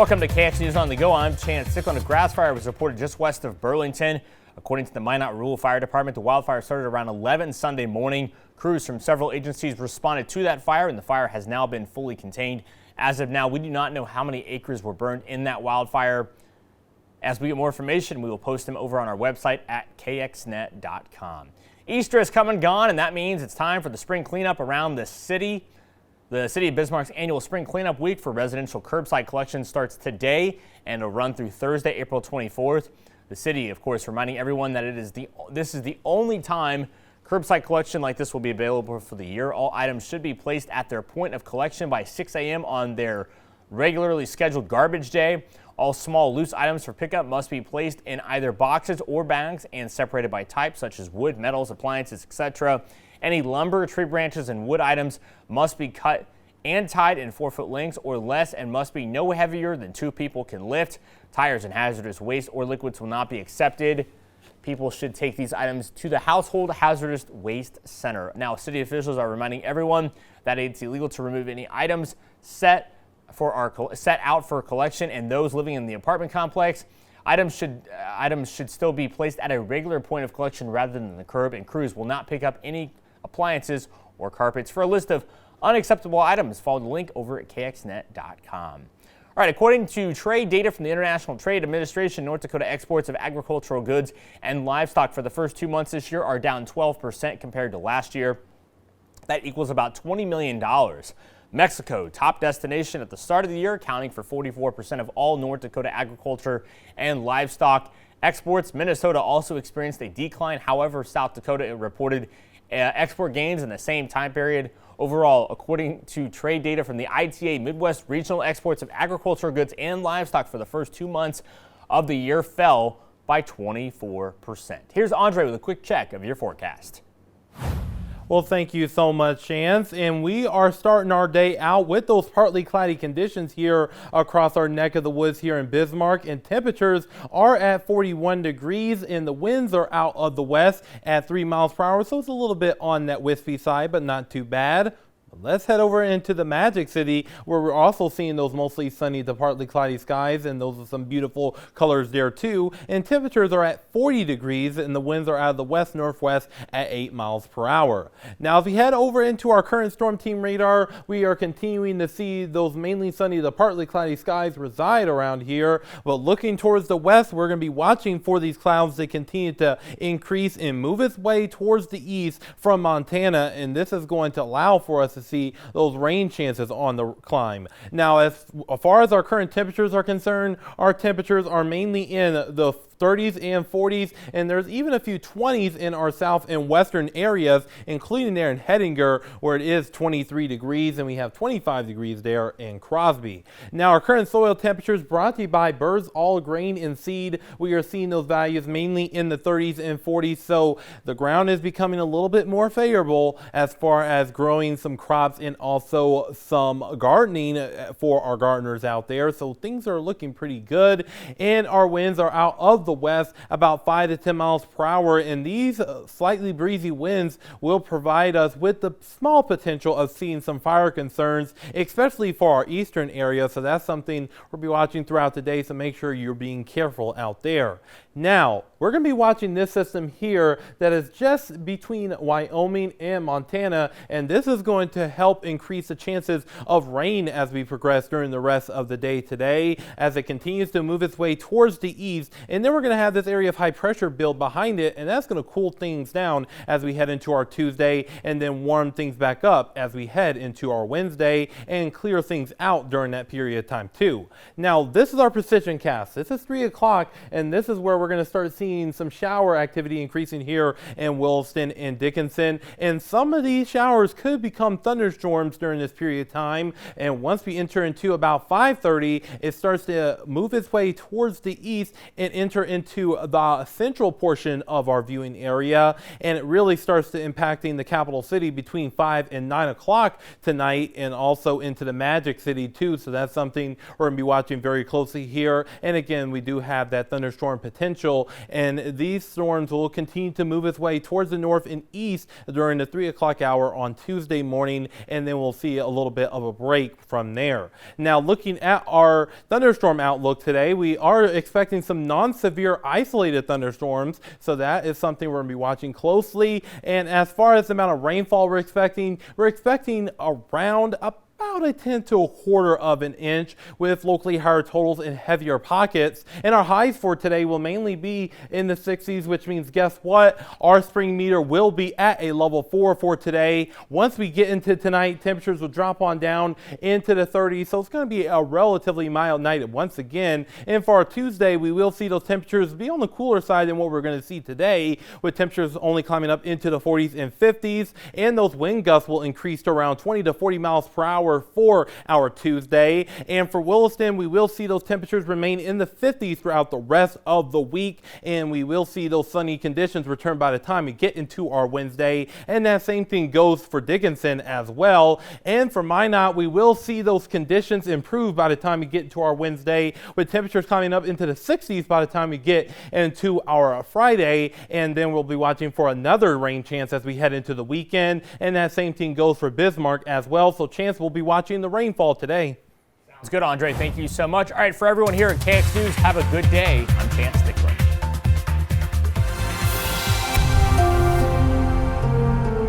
Welcome to KX News on the Go. I'm Chance. Cyclone grass fire was reported just west of Burlington. According to the Minot Rural Fire Department, the wildfire started around 11 Sunday morning. Crews from several agencies responded to that fire, and the fire has now been fully contained. As of now, we do not know how many acres were burned in that wildfire. As we get more information, we will post them over on our website at kxnet.com. Easter has come and gone, and that means it's time for the spring cleanup around the city. The City of Bismarck's annual Spring Cleanup Week for residential curbside collection starts today and will run through Thursday, April 24th. The city, of course, reminding everyone that this is the only time curbside collection like this will be available for the year. All items should be placed at their point of collection by 6 a.m. on their regularly scheduled garbage day. All small loose items for pickup must be placed in either boxes or bags and separated by type, such as wood, metals, appliances, etc. Any lumber, tree branches, and wood items must be cut and tied in 4-foot lengths or less and must be no heavier than 2 people can lift. Tires and hazardous waste or liquids will not be accepted. People should take these items to the Household Hazardous Waste Center. Now, city officials are reminding everyone that it's illegal to remove any items set out for collection, and those living in the apartment complex. Items should still be placed at a regular point of collection rather than the curb, and crews will not pick up any appliances or carpets. For a list of unacceptable items, follow the link over at kxnet.com. All right, according to trade data from the International Trade Administration, North Dakota exports of agricultural goods and livestock for the first 2 months this year are down 12% compared to last year. That equals about $20 million. Mexico, top destination at the start of the year, accounting for 44% of all North Dakota agriculture and livestock exports. Minnesota also experienced a decline. However, South Dakota reported export gains in the same time period. Overall, according to trade data from the ITA, Midwest regional exports of agricultural goods and livestock for the first 2 months of the year fell by 24%. Here's Andre with a quick check of your forecast. Well, thank you so much, Chance. And we are starting our day out with those partly cloudy conditions here across our neck of the woods here in Bismarck. And temperatures are at 41 degrees and the winds are out of the west at 3 miles per hour. So it's a little bit on that wispy side, but not too bad. Let's head over into the Magic City, where we're also seeing those mostly sunny to partly cloudy skies, and those are some beautiful colors there too. And temperatures are at 40 degrees, and the winds are out of the west-northwest at 8 miles per hour. Now, if we head over into our current storm team radar, we are continuing to see those mainly sunny to partly cloudy skies reside around here. But looking towards the west, we're going to be watching for these clouds to continue to increase and move its way towards the east from Montana, and this is going to allow for us to see those rain chances on the climb. Now, as far as our current temperatures are concerned, our temperatures are mainly in the 30s and 40s, and there's even a few 20s in our south and western areas, including there in Hettinger, where it is 23 degrees, and we have 25 degrees there in Crosby. Now, our current soil temperatures brought to you by Birds All Grain and Seed. We are seeing those values mainly in the 30s and 40s, so the ground is becoming a little bit more favorable as far as growing some crops and also some gardening for our gardeners out there. So things are looking pretty good, and our winds are out of the west about 5 to 10 miles per hour, and these slightly breezy winds will provide us with the small potential of seeing some fire concerns, especially for our eastern area. So that's something we'll be watching throughout the day, so make sure you're being careful out there. Now, we're going to be watching this system here that is just between Wyoming and Montana, and this is going to help increase the chances of rain as we progress during the rest of the day today, as it continues to move its way towards the east. And then we're going to have this area of high pressure build behind it, and that's going to cool things down as we head into our Tuesday, and then warm things back up as we head into our Wednesday and clear things out during that period of time too. Now, this is our precision cast. This is 3 o'clock, and this is where we're going to start seeing some shower activity increasing here in Williston and Dickinson, and some of these showers could become thunderstorms during this period of time. And once we enter into about 5:30, it starts to move its way towards the east and enter into the central portion of our viewing area, and it really starts to impacting the capital city between 5 and 9 o'clock tonight, and also into the Magic City too. So that's something we're going to be watching very closely here. And again, we do have that thunderstorm potential, and and these storms will continue to move its way towards the north and east during the 3 o'clock hour on Tuesday morning, and then we'll see a little bit of a break from there. Now, looking at our thunderstorm outlook today, we are expecting some non-severe isolated thunderstorms, so that is something we're going to be watching closely. And as far as the amount of rainfall we're expecting around about a tenth to a quarter of an inch, with locally higher totals in heavier pockets. And our highs for today will mainly be in the 60s, which means guess what? Our spring meter will be at a level 4 for today. Once we get into tonight, temperatures will drop on down into the 30s, so it's going to be a relatively mild night once again. And for our Tuesday, we will see those temperatures be on the cooler side than what we're going to see today, with temperatures only climbing up into the 40s and 50s, and those wind gusts will increase to around 20 to 40 miles per hour for our Tuesday. And for Williston, we will see those temperatures remain in the 50s throughout the rest of the week, and we will see those sunny conditions return by the time we get into our Wednesday. And that same thing goes for Dickinson as well. And for Minot, we will see those conditions improve by the time we get into our Wednesday, with temperatures climbing up into the 60s by the time we get into our Friday. And then we'll be watching for another rain chance as we head into the weekend. And that same thing goes for Bismarck as well. So Chance will be watching the rainfall today. It's good, Andre. Thank you so much. All right, for everyone here at KX News, have a good day. I'm Chance.